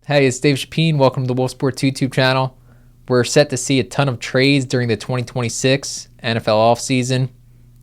Hey, it's Dave Chapin. Welcome to the Wolf Sports YouTube channel. We're set to see a ton of trades during the 2026 NFL offseason.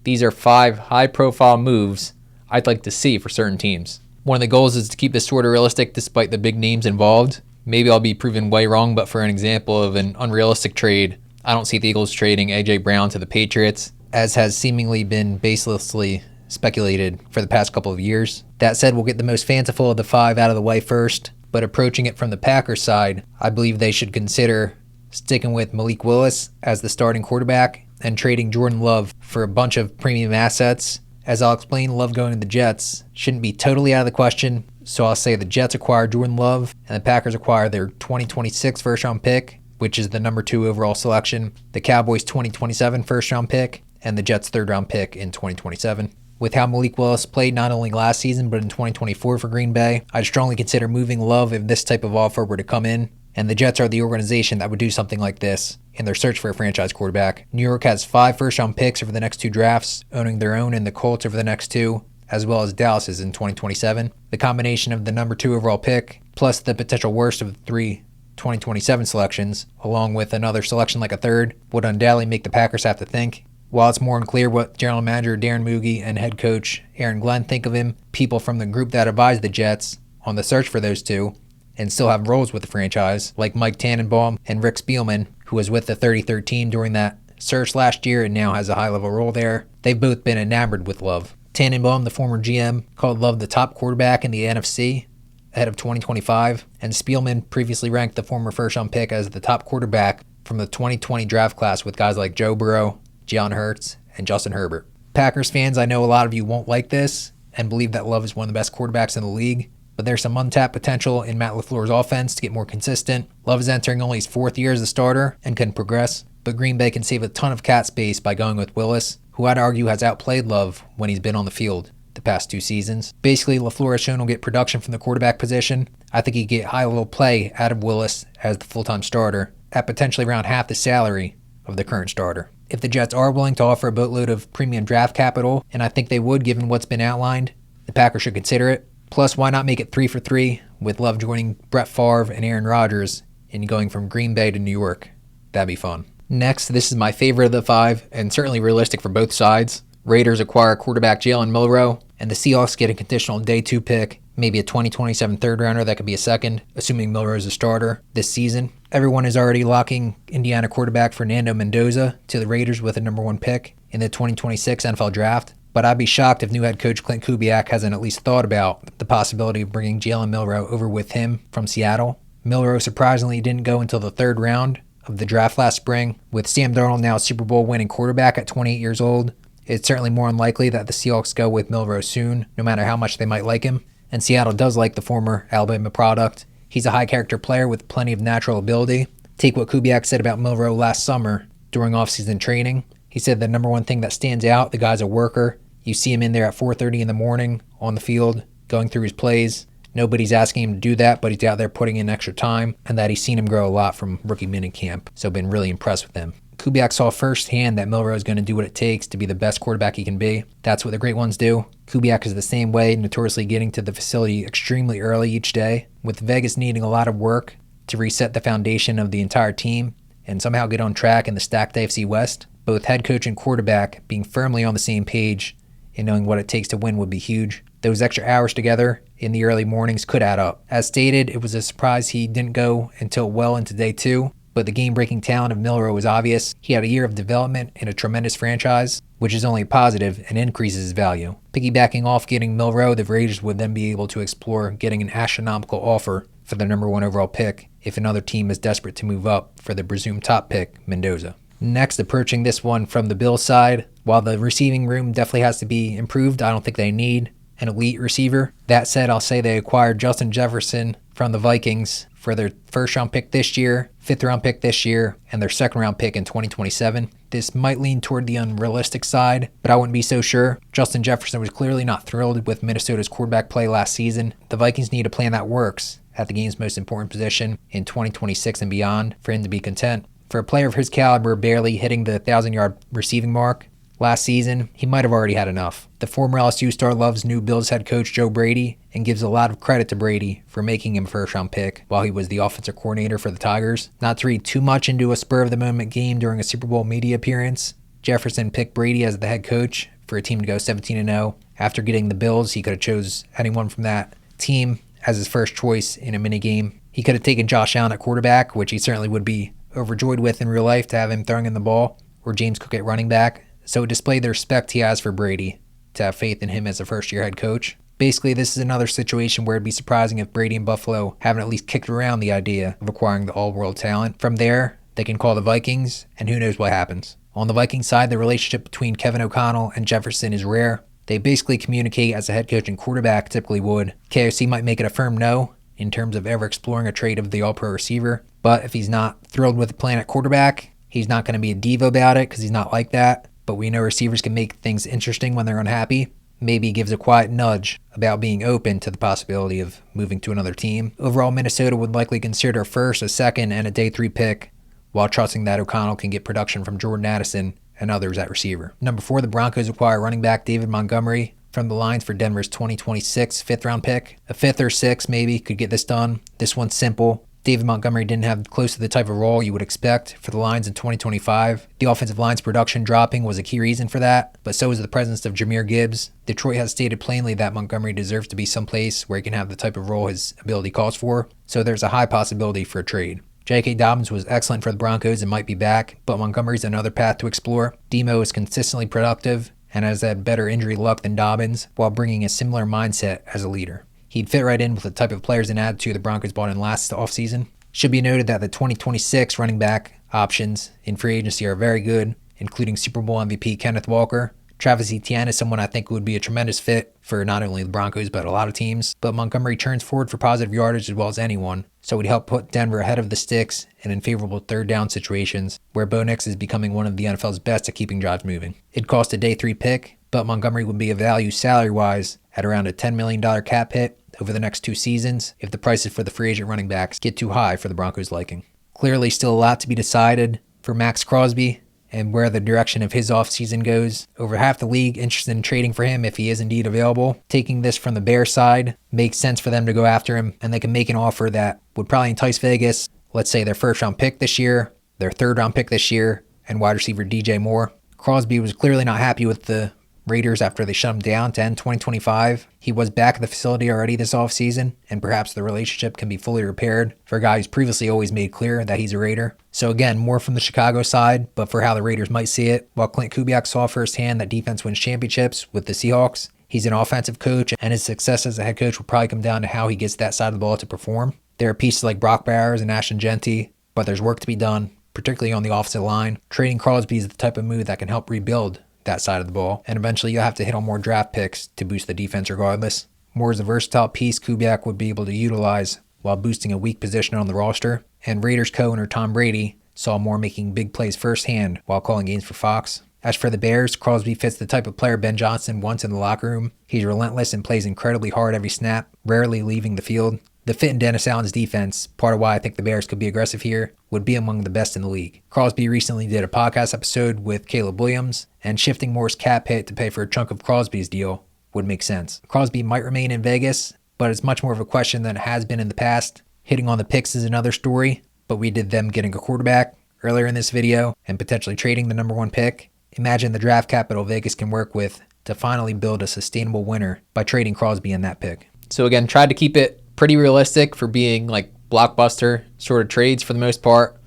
These are 5 high-profile moves I'd like to see for certain teams. One of the goals is to keep this sort of realistic despite the big names involved. Maybe I'll be proven way wrong, but for an example of an unrealistic trade, I don't see the Eagles trading A.J. Brown to the Patriots, as has seemingly been baselessly speculated for the past couple of years. That said, we'll get the most fanciful of the 5 out of the way first. But approaching it from the Packers side, I believe they should consider sticking with Malik Willis as the starting quarterback and trading Jordan Love for a bunch of premium assets. As I'll explain, Love going to the Jets shouldn't be totally out of the question, so I'll say the Jets acquire Jordan Love and the Packers acquire their 2026 first-round pick, which is the number 2 overall selection, the Cowboys' 2027 first-round pick, and the Jets' third-round pick in 2027. With how Malik Willis played not only last season but in 2024 for Green Bay, I'd strongly consider moving Love if this type of offer were to come in. And the Jets are the organization that would do something like this in their search for a franchise quarterback. New York has 5 first-round picks over the next 2 drafts, owning their own and the Colts over the next 2, as well as Dallas's in 2027. The combination of the number 2 overall pick, plus the potential worst of the 3 2027 selections, along with another selection like a third, would undoubtedly make the Packers have to think. While it's more unclear what general manager Darren Moogie and head coach Aaron Glenn think of him, people from the group that advised the Jets on the search for those 2 and still have roles with the franchise, like Mike Tannenbaum and Rick Spielman, who was with the 33rd team during that search last year and now has a high-level role there. They've both been enamored with Love. Tannenbaum, the former GM, called Love the top quarterback in the NFC ahead of 2025, and Spielman previously ranked the former first-round pick as the top quarterback from the 2020 draft class with guys like Joe Burrow, Jalen Hurts, and Justin Herbert. Packers fans, I know a lot of you won't like this and believe that Love is one of the best quarterbacks in the league, but there's some untapped potential in Matt LaFleur's offense to get more consistent. Love is entering only his 4th year as a starter and can progress, but Green Bay can save a ton of cap space by going with Willis, who I'd argue has outplayed Love when he's been on the field the past 2 seasons. Basically, LaFleur has shown he'll get production from the quarterback position. I think he'd get high-level play out of Willis as the full-time starter at potentially around half the salary of the current starter. If the Jets are willing to offer a boatload of premium draft capital, and I think they would given what's been outlined, the Packers should consider it. Plus, why not make it 3 for 3 with Love joining Brett Favre and Aaron Rodgers and going from Green Bay to New York? That'd be fun. Next, this is my favorite of the 5, and certainly realistic for both sides. Raiders acquire quarterback Jalen Milroe, and the Seahawks get a conditional day 2 pick, maybe a 2027 third rounder that could be a second, assuming Milroe is a starter this season. Everyone is already locking Indiana quarterback Fernando Mendoza to the Raiders with a number 1 pick in the 2026 NFL Draft. But I'd be shocked if new head coach Clint Kubiak hasn't at least thought about the possibility of bringing Jalen Milroe over with him from Seattle. Milroe surprisingly didn't go until the 3rd round of the draft last spring. With Sam Darnold now a Super Bowl winning quarterback at 28 years old, it's certainly more unlikely that the Seahawks go with Milroe soon, no matter how much they might like him. And Seattle does like the former Alabama product. He's a high-character player with plenty of natural ability. Take what Kubiak said about Milroe last summer during offseason training. He said the number 1 thing that stands out, the guy's a worker. You see him in there at 4:30 in the morning on the field, going through his plays. Nobody's asking him to do that, but he's out there putting in extra time, and that he's seen him grow a lot from rookie minicamp, so been really impressed with him. Kubiak saw firsthand that Milroe is going to do what it takes to be the best quarterback he can be. That's what the great ones do. Kubiak is the same way, notoriously getting to the facility extremely early each day, with Vegas needing a lot of work to reset the foundation of the entire team and somehow get on track in the stacked AFC West. Both head coach and quarterback being firmly on the same page and knowing what it takes to win would be huge. Those extra hours together in the early mornings could add up. As stated, it was a surprise he didn't go until well into day 2, but the game-breaking talent of Milroe was obvious. He had a year of development in a tremendous franchise, which is only positive and increases his value. Piggybacking off getting Milroe, the Raiders would then be able to explore getting an astronomical offer for the number 1 overall pick if another team is desperate to move up for the presumed top pick, Mendoza. Next, approaching this one from the Bills side, while the receiving room definitely has to be improved, I don't think they need an elite receiver. That said, I'll say they acquired Justin Jefferson from the Vikings for their 1st-round pick this year, 5th-round pick this year, and their 2nd-round pick in 2027. This might lean toward the unrealistic side, but I wouldn't be so sure. Justin Jefferson was clearly not thrilled with Minnesota's quarterback play last season. The Vikings need a plan that works at the game's most important position in 2026 and beyond for him to be content. For a player of his caliber barely hitting the 1,000-yard receiving mark, last season, he might have already had enough. The former LSU star loves new Bills head coach Joe Brady and gives a lot of credit to Brady for making him a first-round pick while he was the offensive coordinator for the Tigers. Not to read too much into a spur-of-the-moment game during a Super Bowl media appearance, Jefferson picked Brady as the head coach for a team to go 17-0. After getting the Bills, he could have chose anyone from that team as his first choice in a minigame. He could have taken Josh Allen at quarterback, which he certainly would be overjoyed with in real life to have him throwing in the ball, or James Cook at running back. So it displayed the respect he has for Brady to have faith in him as a first-year head coach. Basically, this is another situation where it'd be surprising if Brady and Buffalo haven't at least kicked around the idea of acquiring the all-world talent. From there, they can call the Vikings, and who knows what happens. On the Vikings side, the relationship between Kevin O'Connell and Jefferson is rare. They basically communicate as a head coach and quarterback typically would. KOC might make it a firm no in terms of ever exploring a trade of the all-pro receiver, but if he's not thrilled with the plan at quarterback, he's not going to be a diva about it because he's not like that. But we know receivers can make things interesting when they're unhappy. Maybe he gives a quiet nudge about being open to the possibility of moving to another team. Overall, Minnesota would likely consider a first, a second, and a day 3 pick while trusting that O'Connell can get production from Jordan Addison and others at receiver. Number 4, the Broncos acquire running back David Montgomery from the Lions for Denver's 2026 fifth-round pick. A 5th or 6th maybe could get this done. This one's simple. David Montgomery didn't have close to the type of role you would expect for the Lions in 2025. The offensive line's production dropping was a key reason for that, but so is the presence of Jahmyr Gibbs. Detroit has stated plainly that Montgomery deserves to be someplace where he can have the type of role his ability calls for, so there's a high possibility for a trade. J.K. Dobbins was excellent for the Broncos and might be back, but Montgomery's another path to explore. Demo is consistently productive and has had better injury luck than Dobbins while bringing a similar mindset as a leader. He'd fit right in with the type of players and attitude the Broncos bought in last offseason. Should be noted that the 2026 running back options in free agency are very good, including Super Bowl MVP Kenneth Walker. Travis Etienne is someone I think would be a tremendous fit for not only the Broncos but a lot of teams. But Montgomery turns forward for positive yardage as well as anyone, so he'd help put Denver ahead of the sticks and in favorable third down situations where Bo Nix is becoming one of the NFL's best at keeping drives moving. It'd cost a day 3 pick, but Montgomery would be of value salary-wise at around a $10 million cap hit over the next 2 seasons if the prices for the free agent running backs get too high for the Broncos' liking. Clearly still a lot to be decided for Maxx Crosby and where the direction of his offseason goes. Over half the league interested in trading for him if he is indeed available. Taking this from the Bears side makes sense for them to go after him, and they can make an offer that would probably entice Vegas, let's say their first-round pick this year, their third-round pick this year, and wide receiver DJ Moore. Crosby was clearly not happy with the Raiders after they shut him down to end 2025. He was back at the facility already this offseason, and perhaps the relationship can be fully repaired for a guy who's previously always made clear that he's a Raider. So again, more from the Chicago side, but for how the Raiders might see it. While Clint Kubiak saw firsthand that defense wins championships with the Seahawks, he's an offensive coach, and his success as a head coach will probably come down to how he gets that side of the ball to perform. There are pieces like Brock Bowers and Ashton Genty, but there's work to be done, particularly on the offensive line. Trading Crosby is the type of move that can help rebuild that side of the ball, and eventually you'll have to hit on more draft picks to boost the defense regardless. Moore is a versatile piece Kubiak would be able to utilize while boosting a weak position on the roster, and Raiders co-owner Tom Brady saw Moore making big plays firsthand while calling games for Fox. As for the Bears, Crosby fits the type of player Ben Johnson wants in the locker room. He's relentless and plays incredibly hard every snap, rarely leaving the field. The fit in Dennis Allen's defense, part of why I think the Bears could be aggressive here, would be among the best in the league. Crosby recently did a podcast episode with Caleb Williams, and shifting Moore's cap hit to pay for a chunk of Crosby's deal would make sense. Crosby might remain in Vegas, but it's much more of a question than it has been in the past. Hitting on the picks is another story, but we did them getting a quarterback earlier in this video and potentially trading the number 1 pick. Imagine the draft capital Vegas can work with to finally build a sustainable winner by trading Crosby in that pick. So again, tried to keep it pretty realistic for being like blockbuster sort of trades for the most part.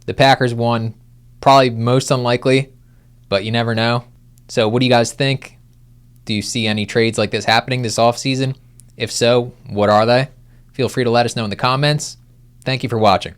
The Packers won, probably most unlikely, but you never know. So what do you guys think? Do you see any trades like this happening this offseason? If so, what are they? Feel free to let us know in the comments. Thank you for watching.